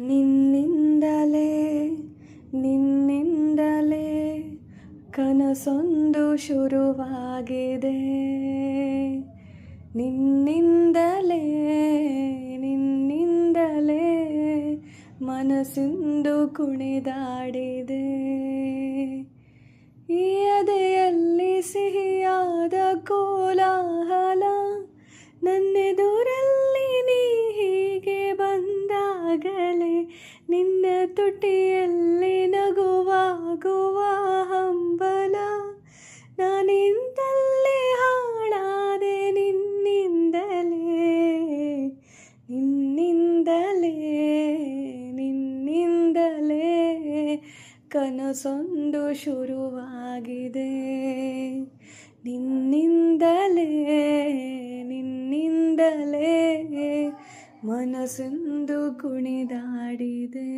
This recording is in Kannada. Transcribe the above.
ನಿನ್ನಿಂದಲೇ ನಿನ್ನಿಂದಲೇ ಕನಸೊಂದು ಶುರುವಾಗಿದೆ. ನಿನ್ನಿಂದಲೇ ನಿನ್ನಿಂದಲೇ ಮನಸ್ಸಿಂದು ಕುಣಿದಾಡಿದೆ. ಈ ಎದೆಯಲ್ಲಿ ಸಿಹಿಯಾದ ಕೋಲಾಹಲ, ನನ್ನೆದುರಲ್ಲಿ ನೀ ಹೀಗೆ ಬಂದಾಗಲೇ ನಿನ್ನ ತುಟಿಯಲ್ಲಿ ನಗುವಾಗುವ ಹಂಬಲ. ನಾನಿಂದಲೇ ಹಾಳಾದೆ ನಿನ್ನಿಂದಲೇ ನಿನ್ನಿಂದಲೇ ನಿನ್ನಿಂದಲೇ ಕನಸೊಂದು ಶುರುವಾಗಿದೆ. ನಿನ್ನಿಂದಲೇ ನಿನ್ನಿಂದಲೇ ಮನಸ್ಸೆಂದು ಕುಣಿದಾಡಿದೆ.